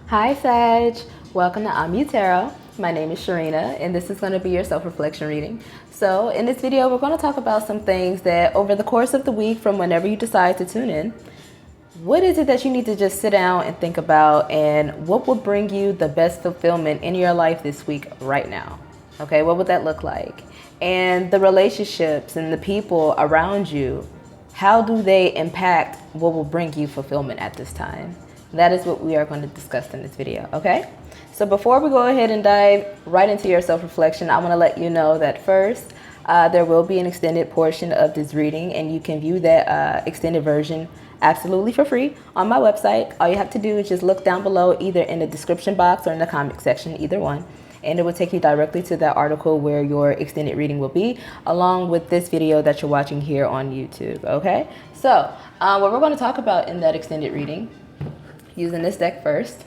Hi Sag, welcome to Tarot. My name is Sharena and this is going to be your self-reflection reading. So in this video we're going to talk about some things that over the course of the week from whenever you decide to tune in, what is it that you need to just sit down and think about, and what will bring you the best fulfillment in your life this week right now? Okay, what would that look like? And the relationships and the people around you, how do they impact what will bring you fulfillment at this time? That is what we are going to discuss in this video, okay? So before we go ahead and dive right into your self-reflection, I want to let you know that first, there will be an extended portion of this reading, and you can view that extended version absolutely for free on my website. All you have to do is just look down below, either in the description box or in the comment section, either one, and it will take you directly to that article where your extended reading will be, along with this video that you're watching here on YouTube, okay? So what we're going to talk about in that extended reading, using this deck first,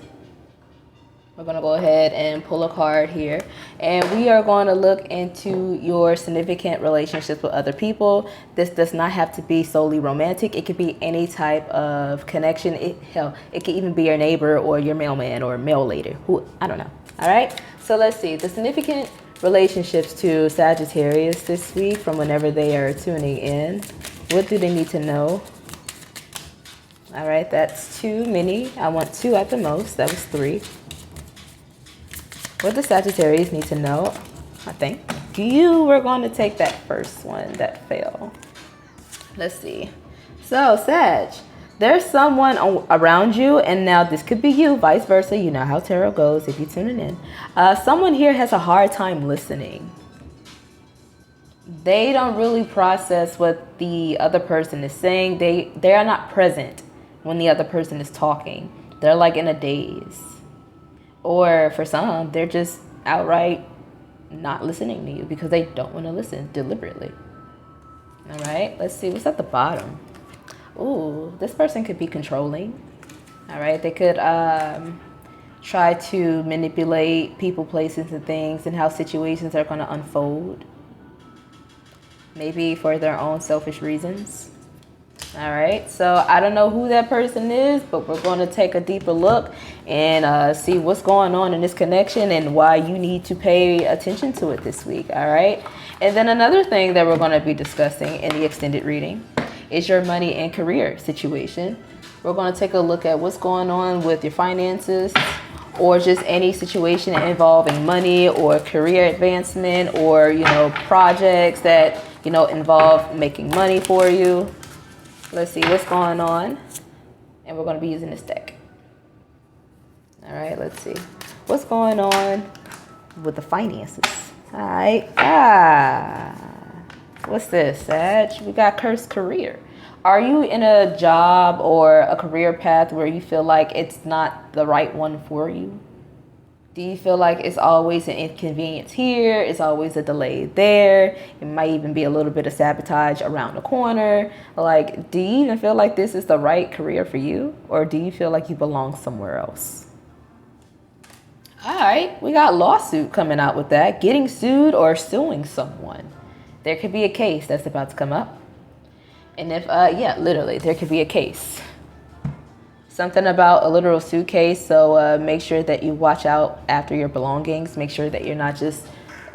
we're going to go ahead and pull a card here, and we are going to look into your significant relationships with other people. This does not have to be solely romantic. It could be any type of connection. It could even be your neighbor or your mailman or mail lady, who, I don't know. All right, so let's see the significant relationships to Sagittarius this week from whenever they are tuning in. What do they need to know? All right, that's too many. I want two at the most. That was three. What does Sagittarius need to know? I think we're going to take that first one that failed. Let's see. So Sag, there's someone around you, and now this could be you, vice versa. You know how tarot goes if you're tuning in. Someone here has a hard time listening. They don't really process what the other person is saying. They are not present when the other person is talking. They're like in a daze. Or for some, they're just outright not listening to you because they don't want to listen deliberately. All right, let's see what's at the bottom. Ooh, this person could be controlling. All right, they could try to manipulate people, places, and things, and how situations are going to unfold. Maybe for their own selfish reasons. All right, so I don't know who that person is, but we're going to take a deeper look and see what's going on in this connection and why you need to pay attention to it this week. All right, and then another thing that we're going to be discussing in the extended reading is your money and career situation. We're going to take a look at what's going on with your finances, or just any situation involving money or career advancement, or projects that involve making money for you. Let's see what's going on, and we're going to be using this deck. All right, let's see what's going on with the finances. All right, what's this, Sag? We got cursed career. Are you in a job or a career path where you feel like it's not the right one for you? Do you feel like it's always an inconvenience here? It's always a delay there. It might even be a little bit of sabotage around the corner. Like, do you even feel like this is the right career for you? Or do you feel like you belong somewhere else? All right, we got lawsuit coming out with that. Getting sued or suing someone. There could be a case that's about to come up. And if, yeah, literally, there could be a case. Something about a literal suitcase, so make sure that you watch out after your belongings. Make sure that you're not just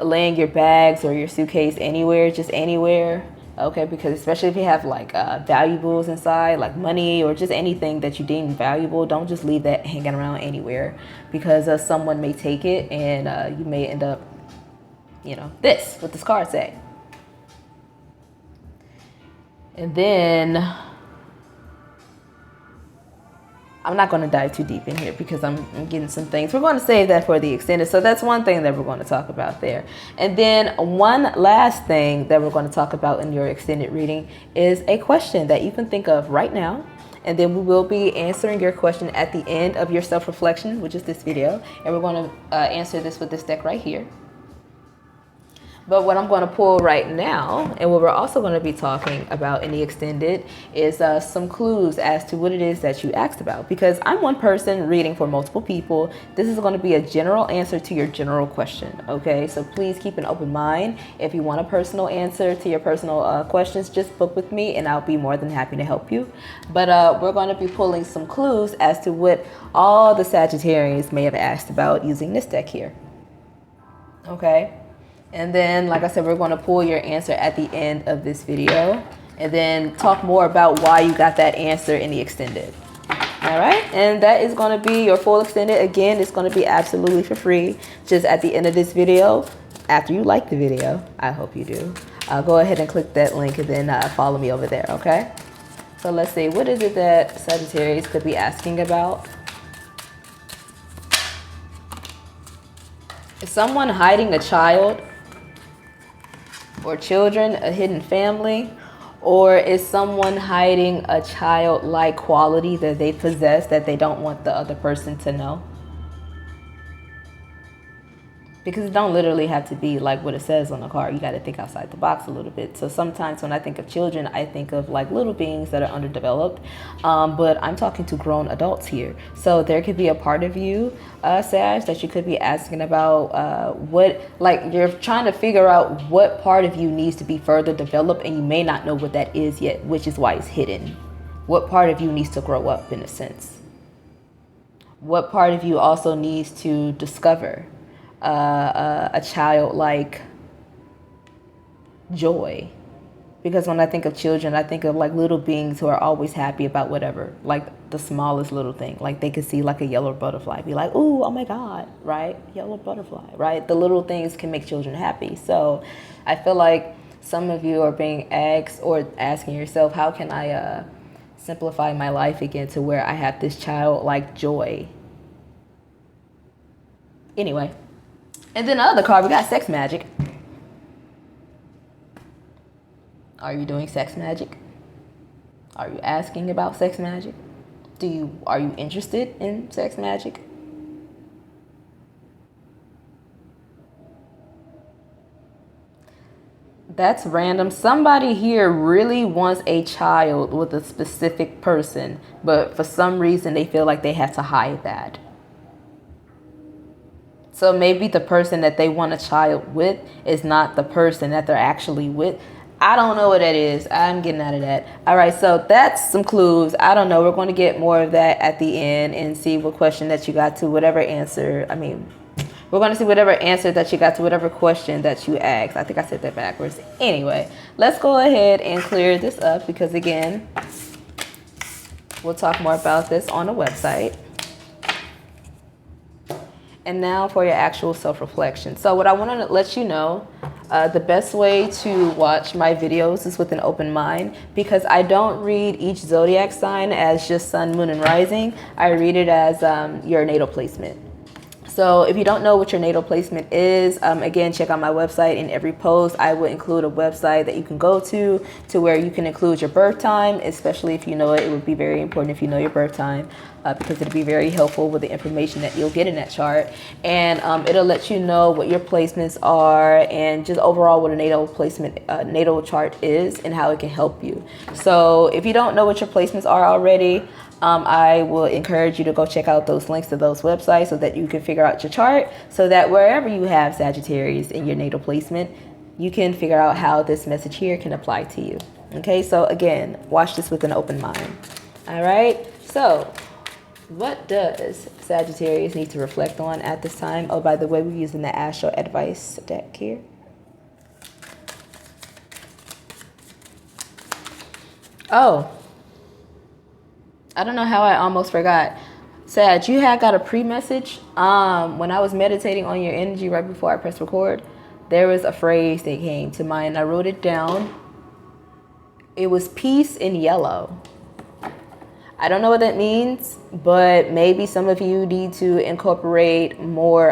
laying your bags or your suitcase anywhere, just anywhere, okay? Because especially if you have like valuables inside, like money or just anything that you deem valuable, don't just leave that hanging around anywhere, because someone may take it and you may end up, this, what this card say. And then I'm not going to dive too deep in here because I'm getting some things. We're going to save that for the extended. So that's one thing that we're going to talk about there. And then one last thing that we're going to talk about in your extended reading is a question that you can think of right now. And then we will be answering your question at the end of your self-reflection, which is this video. And we're going to answer this with this deck right here. But what I'm going to pull right now, and what we're also going to be talking about in the extended, is some clues as to what it is that you asked about. Because I'm one person reading for multiple people. This is going to be a general answer to your general question, okay? So please keep an open mind. If you want a personal answer to your personal questions, just book with me and I'll be more than happy to help you. But we're going to be pulling some clues as to what all the Sagittarians may have asked about using this deck here, okay? And then, like I said, we're going to pull your answer at the end of this video and then talk more about why you got that answer in the extended. All right. And that is going to be your full extended. Again, it's going to be absolutely for free. Just at the end of this video, after you like the video, I hope you do, go ahead and click that link and then follow me over there. Okay. So let's see. What is it that Sagittarius could be asking about? Is someone hiding a child or children, a hidden family? Or is someone hiding a childlike quality that they possess that they don't want the other person to know? Because it don't literally have to be like what it says on the card. You got to think outside the box a little bit. So sometimes when I think of children, I think of like little beings that are underdeveloped. But I'm talking to grown adults here. So there could be a part of you, Sag, that you could be asking about like you're trying to figure out what part of you needs to be further developed, and you may not know what that is yet, which is why it's hidden. What part of you needs to grow up in a sense? What part of you also needs to discover a childlike joy? Because when I think of children, I think of like little beings who are always happy about whatever, like the smallest little thing. Like they could see like a yellow butterfly, be like, ooh, oh my God, right? Yellow butterfly, right? The little things can make children happy. So I feel like some of you are being asked or asking yourself, how can I simplify my life again to where I have this childlike joy? Anyway. And then the other card, we got sex magic. Are you doing sex magic? Are you asking about sex magic? Are you interested in sex magic? That's random. Somebody here really wants a child with a specific person, but for some reason they feel like they have to hide that. So maybe the person that they want a child with is not the person that they're actually with. I don't know what that is. I'm getting out of that. All right, so that's some clues. I don't know. We're going to get more of that at the end and see what question that you got to whatever answer. I mean, we're going to see whatever answer that you got to whatever question that you asked. I think I said that backwards. Anyway, let's go ahead and clear this up because, again, we'll talk more about this on the website. And now for your actual self-reflection. So what I want to let you know, the best way to watch my videos is with an open mind, because I don't read each zodiac sign as just sun, moon, and rising. I read it as your natal placement. So if you don't know what your natal placement is, again, check out my website. In every post, I will include a website that you can go to where you can include your birth time, especially if you know it. It would be very important if you know your birth time, because it'll be very helpful with the information that you'll get in that chart. And it'll let you know what your placements are and just overall what a natal placement, natal chart is and how it can help you. So if you don't know what your placements are already, I will encourage you to go check out those links to those websites so that you can figure out your chart, so that wherever you have Sagittarius in your natal placement, you can figure out how this message here can apply to you. Okay, so again, watch this with an open mind. All right, so what does Sagittarius need to reflect on at this time? Oh, by the way, we're using the Astro Advice deck here. Oh, I don't know how I almost forgot. Sag, you had got a pre-message. When I was meditating on your energy right before I pressed record, there was a phrase that came to mind. I wrote it down. It was peace in yellow. I don't know what that means, but maybe some of you need to incorporate more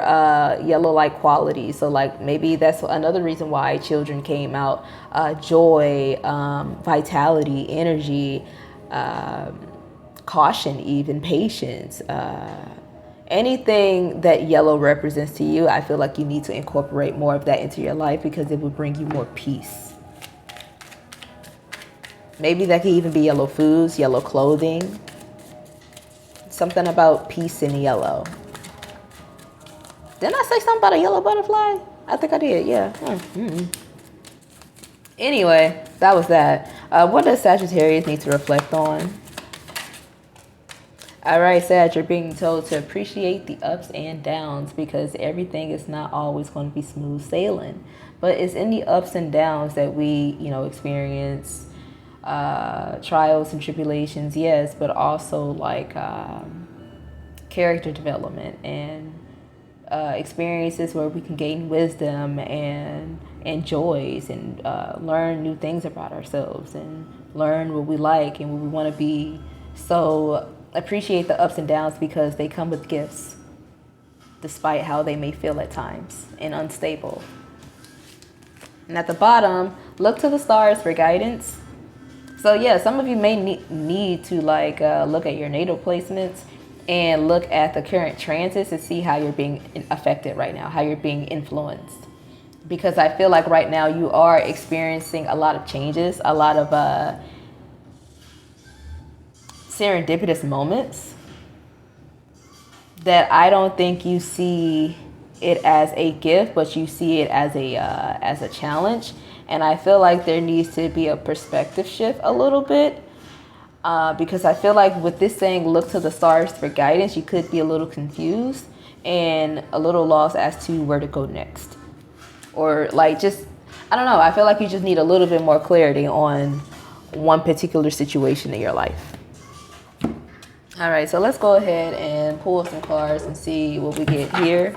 yellow-like qualities. So like maybe that's another reason why children came out. Joy, vitality, energy, caution, even patience, anything that yellow represents to you, I feel like you need to incorporate more of that into your life because it will bring you more peace. Maybe that could even be yellow foods, yellow clothing. Something about peace in yellow. Didn't I say something about a yellow butterfly? I think I did, yeah. Anyway, that was that. What does Sagittarius need to reflect on? All right, Sag, you're being told to appreciate the ups and downs because everything is not always going to be smooth sailing. But it's in the ups and downs that we, experience trials and tribulations, yes, but also like character development and experiences where we can gain wisdom and joys and learn new things about ourselves and learn what we like and what we want to be. So appreciate the ups and downs because they come with gifts, despite how they may feel at times and unstable. And at the bottom, look to the stars for guidance. So yeah, some of you may need to look at your natal placements and look at the current transits to see how you're being affected right now, how you're being influenced. Because I feel like right now you are experiencing a lot of changes, a lot of serendipitous moments that I don't think you see it as a gift, but you see it as a challenge. And I feel like there needs to be a perspective shift a little bit because I feel like with this saying, look to the stars for guidance, you could be a little confused and a little lost as to where to go next. Or I don't know, I feel like you just need a little bit more clarity on one particular situation in your life. All right, so let's go ahead and pull some cards and see what we get here.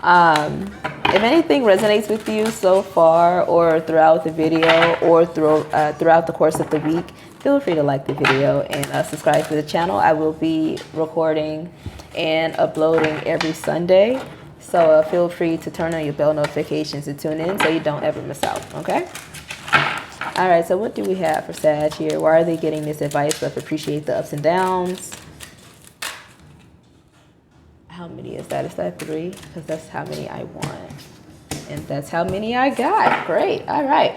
If anything resonates with you so far or throughout the video or throughout the course of the week, feel free to like the video and subscribe to the channel. I will be recording and uploading every Sunday. So feel free to turn on your bell notifications to tune in so you don't ever miss out, okay? All right, so what do we have for Sag here? Why are they getting this advice of appreciate the ups and downs? How many is that? Is that 3? Because that's how many I want. And that's how many I got. Great. All right.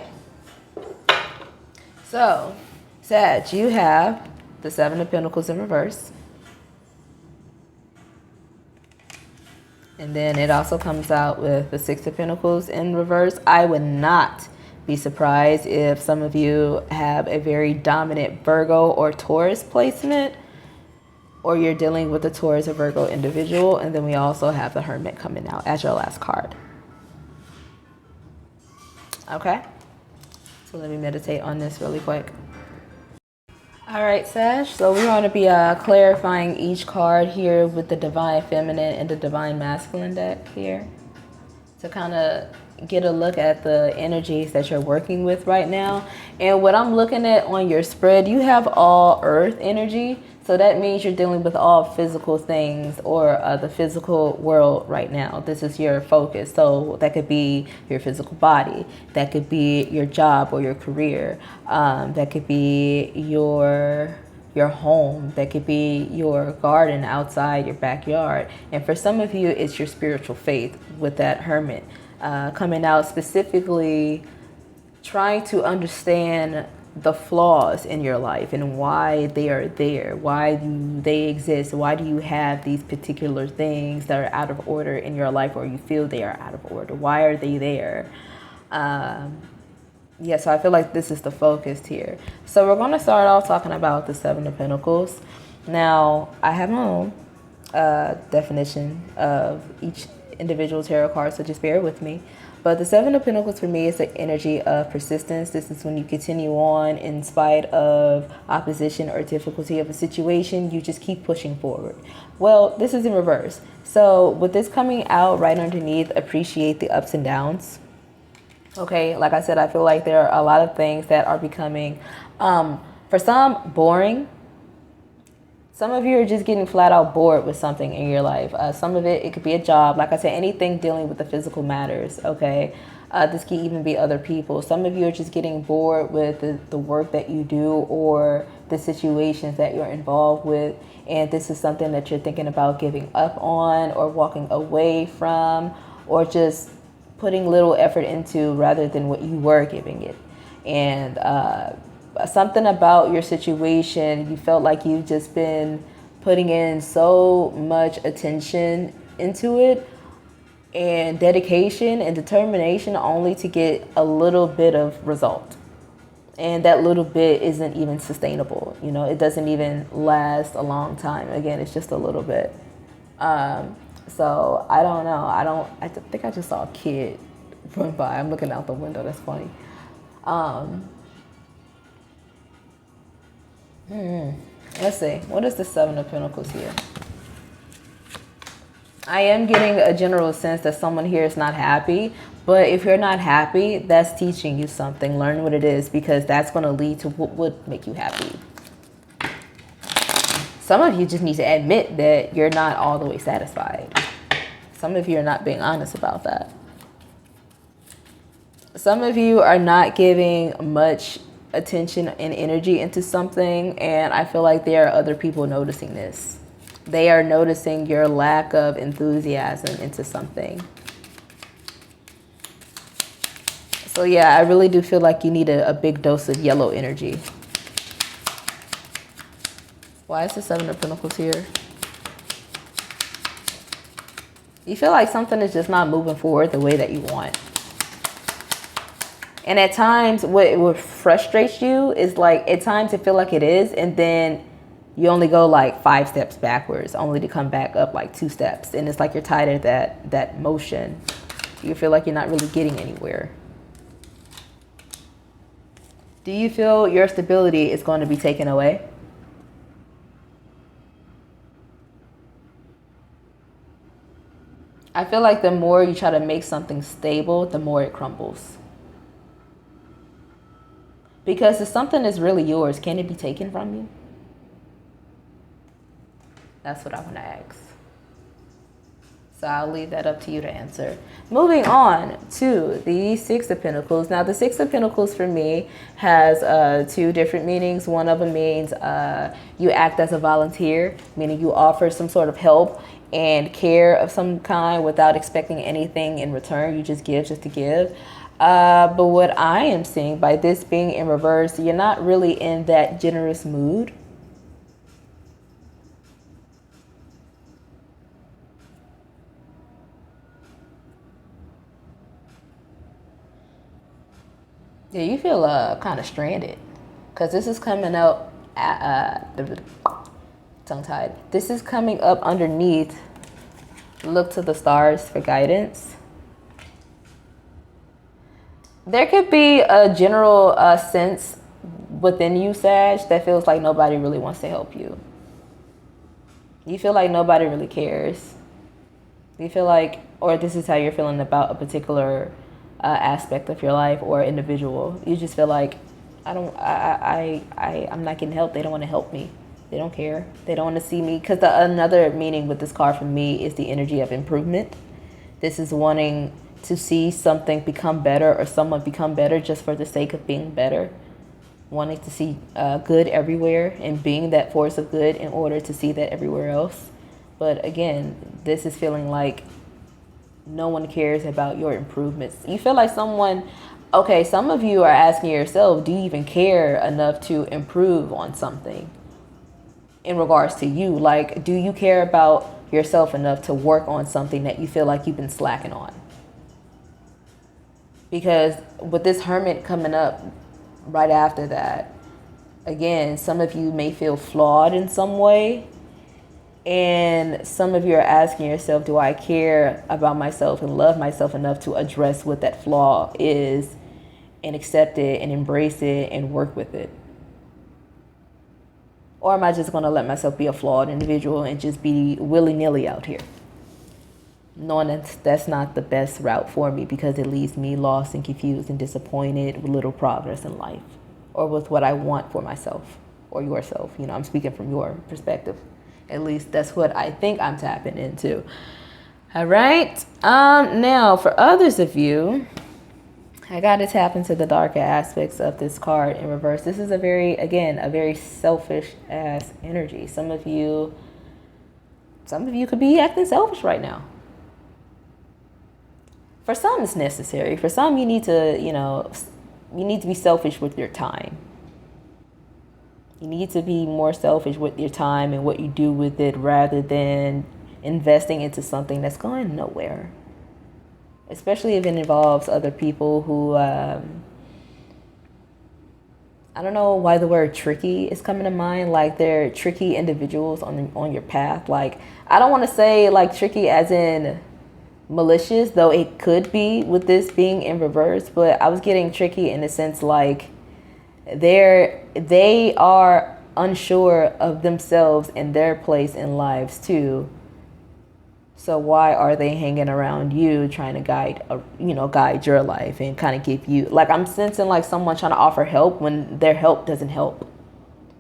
So, Sag, you have the Seven of Pentacles in reverse. And then it also comes out with the Six of Pentacles in reverse. I would not be surprised if some of you have a very dominant Virgo or Taurus placement, or you're dealing with a Taurus or Virgo individual. And then we also have the Hermit coming out as your last card. Okay, so let me meditate on this really quick. All right, Sag, so we're going to be clarifying each card here with the Divine Feminine and the Divine Masculine deck here to kind of get a look at the energies that you're working with right now. And what I'm looking at on your spread, you have all earth energy. So that means you're dealing with all physical things or the physical world right now. This is your focus. So that could be your physical body. That could be your job or your career. That could be your home. That could be your garden outside your backyard. And for some of you, it's your spiritual faith with that Hermit coming out, specifically trying to understand the flaws in your life and why they are there. Why do they exist? Why do you have these particular things that are out of order in your life, or you feel they are out of order? Why are they there? Yeah, so I feel like this is the focus here. So we're going to start off talking about the Seven of Pentacles. Now, I have my own definition of each individual tarot card, so just bear with me. But the Seven of Pentacles for me is the energy of persistence. This is when you continue on in spite of opposition or difficulty of a situation. You just keep pushing forward. Well, this is in reverse. So with this coming out right underneath, appreciate the ups and downs. Okay, like I said, I feel like there are a lot of things that are becoming, for some, boring. Some of you are just getting flat out bored with something in your life. Some of it could be a job. Like I said, anything dealing with the physical matters, okay? This could even be other people. Some of you are just getting bored with the work that you do, or the situations that you're involved with, and this is something that you're thinking about giving up on or walking away from, or just putting little effort into rather than what you were giving it. And something about your situation, you felt like you've just been putting in so much attention into it and dedication and determination only to get a little bit of result. And that little bit isn't even sustainable. You know, it doesn't even last a long time. Again, it's just a little bit. So I don't know. I think I just saw a kid run by. I'm looking out the window. That's funny. Let's see. What is the Seven of Pentacles here? I am getting a general sense that someone here is not happy. But if you're not happy, that's teaching you something. Learn what it is, because that's going to lead to what would make you happy. Some of you just need to admit that you're not all the way satisfied. Some of you are not being honest about that. Some of you are not giving much attention and energy into something, and I feel like there are other people noticing this. They are noticing your lack of enthusiasm into something. So yeah, I really do feel like you need a big dose of yellow energy. Why is the Seven of Pentacles here? You feel like something is just not moving forward the way that you want. And at times, what frustrates you is like, at times it feels like it is, and then you only go like 5 steps backwards, only to come back up like 2 steps. And it's like you're tired of that motion. You feel like you're not really getting anywhere. Do you feel your stability is going to be taken away? I feel like the more you try to make something stable, the more it crumbles. Because if something is really yours, can it be taken from you? That's what I want to ask. So I'll leave that up to you to answer. Moving on to the Six of Pentacles. Now, the Six of Pentacles for me has 2 different meanings. One of them means you act as a volunteer, meaning you offer some sort of help and care of some kind without expecting anything in return. You just give just to give. But what I am seeing by this being in reverse, you're not really in that generous mood. Yeah, you feel kind of stranded, because this is coming up tongue-tied. This is coming up underneath. Look to the stars for guidance. There could be a general sense within you, Sag, that feels like nobody really wants to help you. You feel like nobody really cares. You feel like, or this is how you're feeling about a particular aspect of your life or individual. You just feel like, I'm not getting help. They don't want to help me. They don't care. They don't want to see me. Because another meaning with this card for me is the energy of improvement. This is wanting to see something become better or someone become better just for the sake of being better. Wanting to see good everywhere and being that force of good in order to see that everywhere else. But again, this is feeling like no one cares about your improvements. You feel like someone, okay, some of you are asking yourself, do you even care enough to improve on something in regards to you? Like, do you care about yourself enough to work on something that you feel like you've been slacking on? Because with this Hermit coming up right after that, again, some of you may feel flawed in some way. And some of you are asking yourself, do I care about myself and love myself enough to address what that flaw is and accept it and embrace it and work with it? Or am I just going to let myself be a flawed individual and just be willy-nilly out here? Knowing that that's not the best route for me, because it leaves me lost and confused and disappointed with little progress in life or with what I want for myself or yourself. You know, I'm speaking from your perspective. At least that's what I think I'm tapping into. All right. Now, for others of you, I got to tap into the darker aspects of this card in reverse. This is a very selfish ass energy. Some of you could be acting selfish right now. For some, it's necessary. For some, you need to, you need to be selfish with your time. You need to be more selfish with your time and what you do with it rather than investing into something that's going nowhere. Especially if it involves other people who, I don't know why the word tricky is coming to mind. Like they're tricky individuals on your path. Like, I don't want to say like tricky as in malicious, though it could be with this being in reverse, but I was getting tricky in the sense like they are unsure of themselves and their place in lives too. So why are they hanging around you trying to guide your life and kind of give you, like, I'm sensing like someone trying to offer help when their help doesn't help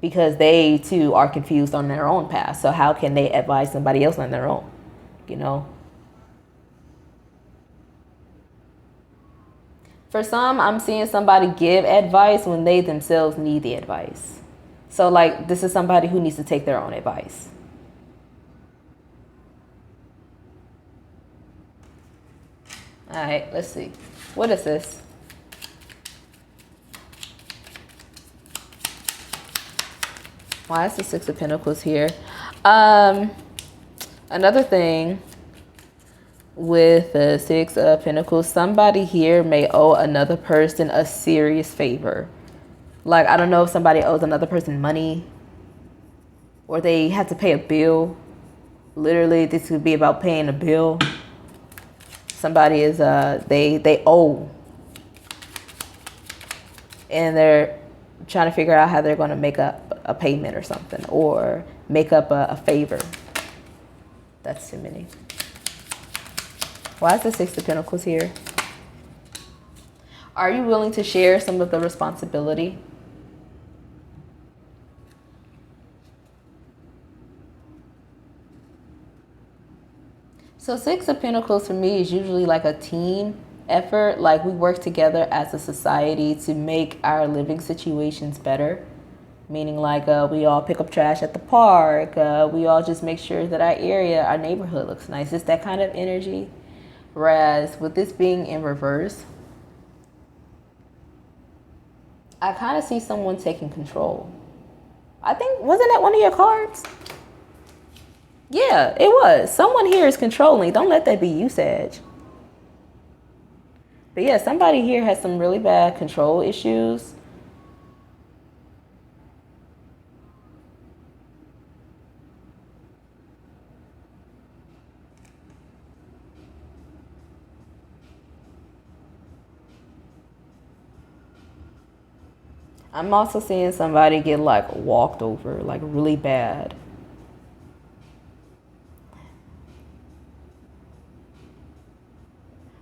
because they too are confused on their own path. So how can they advise somebody else on their own, For some, I'm seeing somebody give advice when they themselves need the advice. So like this is somebody who needs to take their own advice. All right, let's see. What is this? Why is the Six of Pentacles here? Another thing with the Six of Pentacles, somebody here may owe another person a serious favor. Like, I don't know if somebody owes another person money or they had to pay a bill. Literally, this could be about paying a bill. Somebody is, they owe. And they're trying to figure out how they're going to make up a payment or something or make up a favor. That's too many. Why is the Six of Pentacles here? Are you willing to share some of the responsibility? So Six of Pentacles for me is usually like a team effort. Like we work together as a society to make our living situations better. Meaning like we all pick up trash at the park. We all just make sure that our area, our neighborhood looks nice. It's that kind of energy. Whereas with this being in reverse, I kind of see someone taking control. I think, wasn't that one of your cards? Yeah, it was. Someone here is controlling. Don't let that be you, Sag. But yeah, somebody here has some really bad control issues. I'm also seeing somebody get like walked over, like really bad.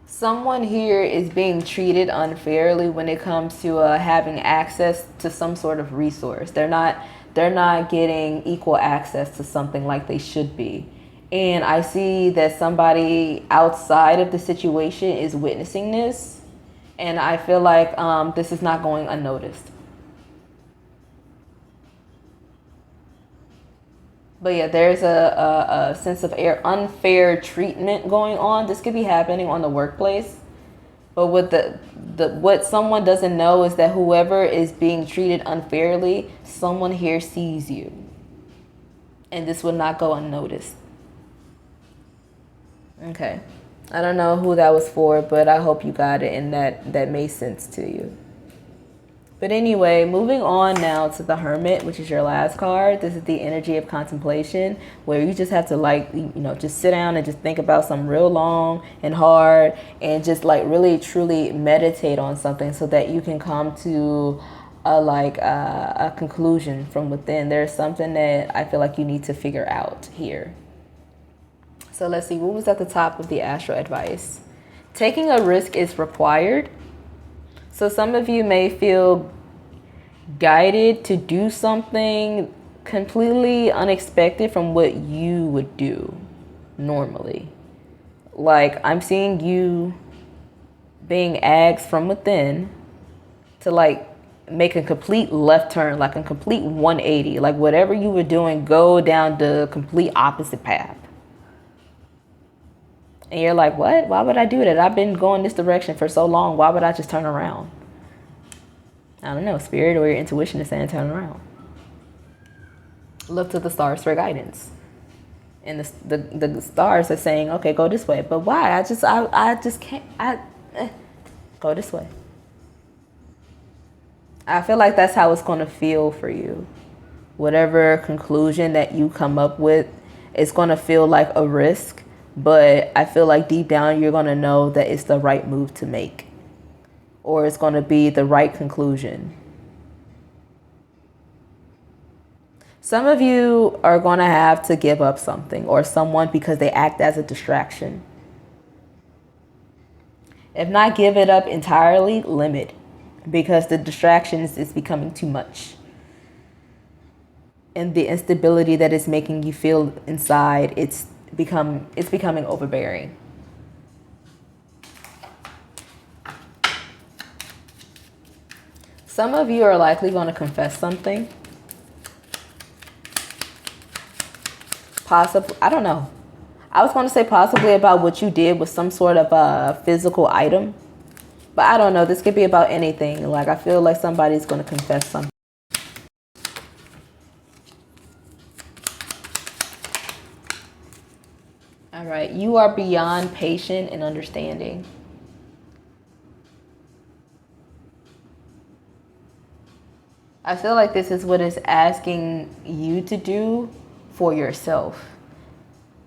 Someone here is being treated unfairly when it comes to having access to some sort of resource. They're not getting equal access to something like they should be. And I see that somebody outside of the situation is witnessing this. And I feel like this is not going unnoticed. But yeah, there's a sense of unfair treatment going on. This could be happening on the workplace. But what someone doesn't know is that whoever is being treated unfairly, someone here sees you. And this will not go unnoticed. Okay. I don't know who that was for, but I hope you got it and that made sense to you. But anyway, moving on now to the Hermit, which is your last card. This is the energy of contemplation, where you just have to just sit down and just think about something real long and hard and just like really truly meditate on something so that you can come to a conclusion from within. There's something that I feel like you need to figure out here. So let's see, what was at the top of the astral advice? Taking a risk is required. So some of you may feel guided to do something completely unexpected from what you would do normally. Like I'm seeing you being asked from within to like make a complete left turn, like a complete 180, like whatever you were doing, go down the complete opposite path. And you're like, what? Why would I do that? I've been going this direction for so long. Why would I just turn around? I don't know. Spirit or your intuition is saying turn around. Look to the stars for guidance. And the stars are saying, okay, go this way. But why? I just can't. Go this way. I feel like that's how it's going to feel for you. Whatever conclusion that you come up with, it's going to feel like a risk. But I feel like deep down, you're going to know that it's the right move to make. Or it's going to be the right conclusion. Some of you are going to have to give up something or someone because they act as a distraction. If not give it up entirely, limit. Because the distractions is becoming too much. And the instability that it's making you feel inside, it's becoming overbearing. Some of you are likely going to confess something. Possibly, I don't know. I was going to say possibly about what you did with some sort of a physical item. But I don't know. This could be about anything. Like, I feel like somebody's going to confess something. All right. You are beyond patient and understanding. I feel like this is what it's asking you to do for yourself.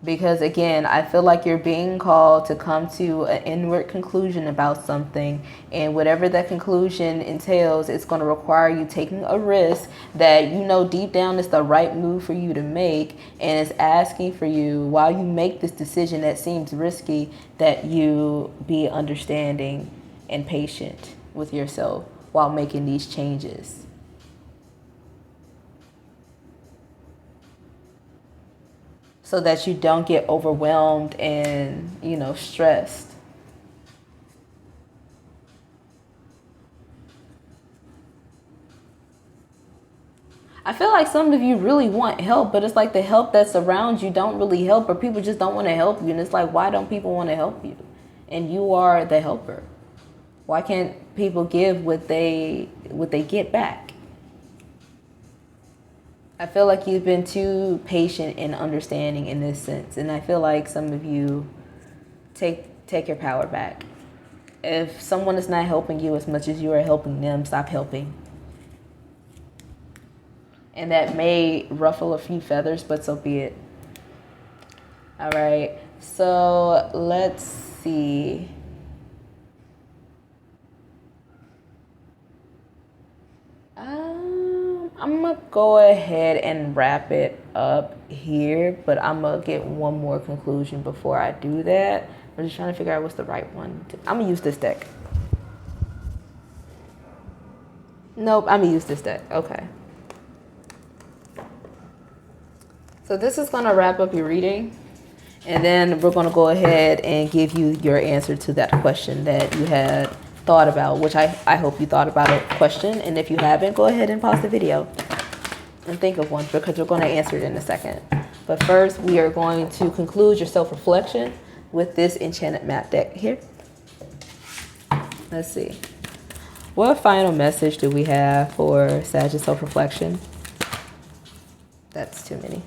Because again, I feel like you're being called to come to an inward conclusion about something. And whatever that conclusion entails, it's going to require you taking a risk that you know deep down is the right move for you to make. And it's asking for you, while you make this decision that seems risky, that you be understanding and patient with yourself while making these changes. So that you don't get overwhelmed and, stressed. I feel like some of you really want help, but it's like the help that surrounds you don't really help, or people just don't want to help you. And it's like, why don't people want to help you? And you are the helper. Why can't people give what they get back? I feel like you've been too patient and understanding in this sense. And I feel like some of you take your power back. If someone is not helping you as much as you are helping them, stop helping. And that may ruffle a few feathers, but so be it. All right. So let's see. I'm going to go ahead and wrap it up here, but I'm going to get one more conclusion before I do that. I'm just trying to figure out what's the right one. I'm going to use this deck. Nope, I'm going to use this deck. Okay. So this is going to wrap up your reading. And then we're going to go ahead and give you your answer to that question that you had thought about, which I hope you thought about a question. And if you haven't, go ahead and pause the video and think of one, because we're going to answer it in a second. But first, we are going to conclude your self-reflection with this enchanted map deck here. Let's see. What final message do we have for Sagittarius self-reflection? That's too many.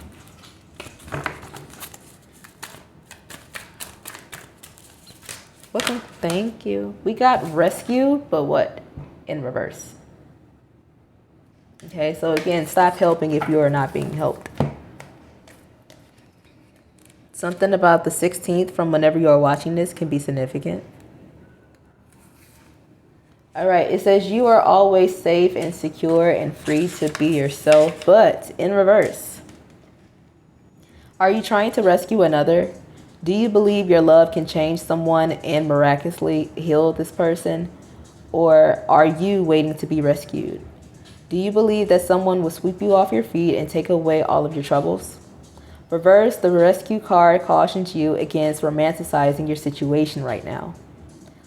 Welcome. Thank you. We got rescue, but what? In reverse. Okay, so again, stop helping if you are not being helped. Something about the 16th from whenever you are watching this can be significant. All right, it says you are always safe and secure and free to be yourself, but in reverse. Are you trying to rescue another? Do you believe your love can change someone and miraculously heal this person? Or are you waiting to be rescued? Do you believe that someone will sweep you off your feet and take away all of your troubles? Reverse, the rescue card cautions you against romanticizing your situation right now.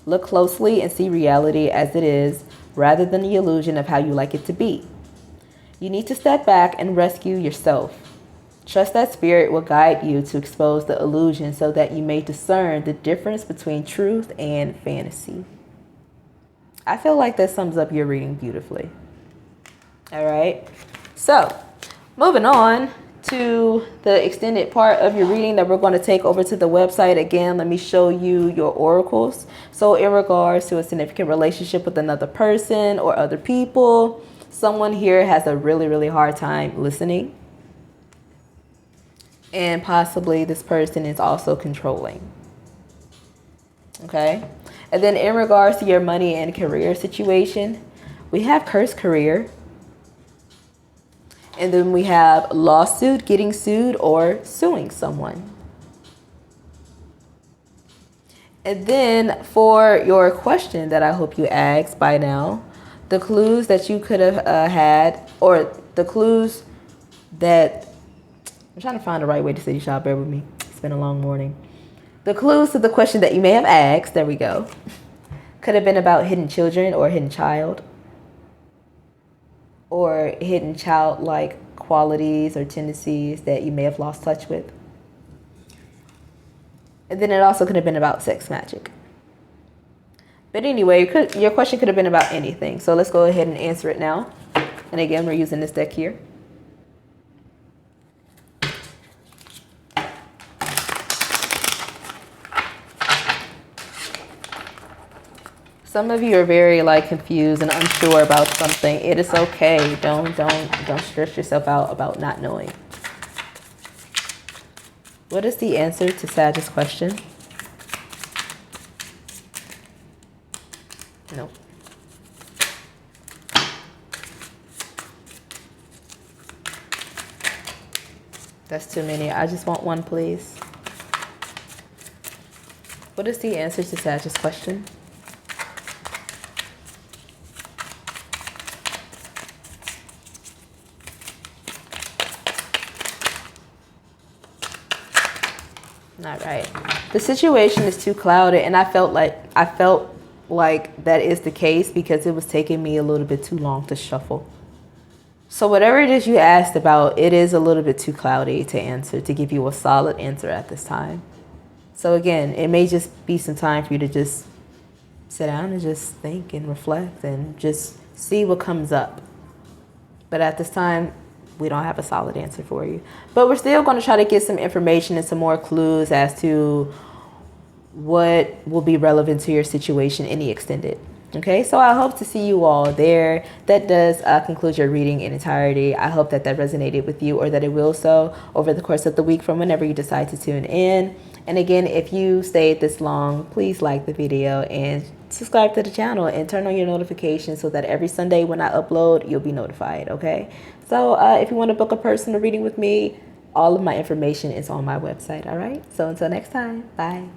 Look closely and see reality as it is, rather than the illusion of how you like it to be. You need to step back and rescue yourself. Trust that spirit will guide you to expose the illusion so that you may discern the difference between truth and fantasy. I feel like that sums up your reading beautifully. All right. So, moving on to the extended part of your reading that we're going to take over to the website. Again, let me show you your oracles. So in regards to a significant relationship with another person or other people, someone here has a really, really hard time listening. And possibly this person is also controlling. Okay. And then in regards to your money and career situation, we have cursed career. And then we have lawsuit, getting sued, or suing someone. And then for your question that I hope you asked by now, the clues that you could have had, or the clues that, I'm trying to find the right way to say, y'all bear with me. It's been a long morning. The clues to the question that you may have asked, there we go, could have been about hidden children or hidden child, or hidden childlike qualities or tendencies that you may have lost touch with. And then it also could have been about sex magic. But anyway, your question could have been about anything. So let's go ahead and answer it now. And again, we're using this deck here. Some of you are very confused and unsure about something. It is okay. Don't stress yourself out about not knowing. What is the answer to Sag's question? Nope. That's too many. I just want one, please. What is the answer to Sag's question? All right. The situation is too clouded, and I felt like that is the case because it was taking me a little bit too long to shuffle. So whatever it is you asked about, it is a little bit too cloudy to answer, to give you a solid answer at this time. So again, it may just be some time for you to just sit down and just think and reflect and just see what comes up. But at this time, we don't have a solid answer for you. But we're still going to try to get some information and some more clues as to what will be relevant to your situation in the extended. Okay, so I hope to see you all there. That does conclude your reading in entirety. I hope that resonated with you, or that it will so over the course of the week from whenever you decide to tune in. And again, if you stayed this long, please like the video and subscribe to the channel and turn on your notifications so that every Sunday when I upload, you'll be notified, okay? So if you want to book a personal reading with me, all of my information is on my website, all right? So until next time, bye.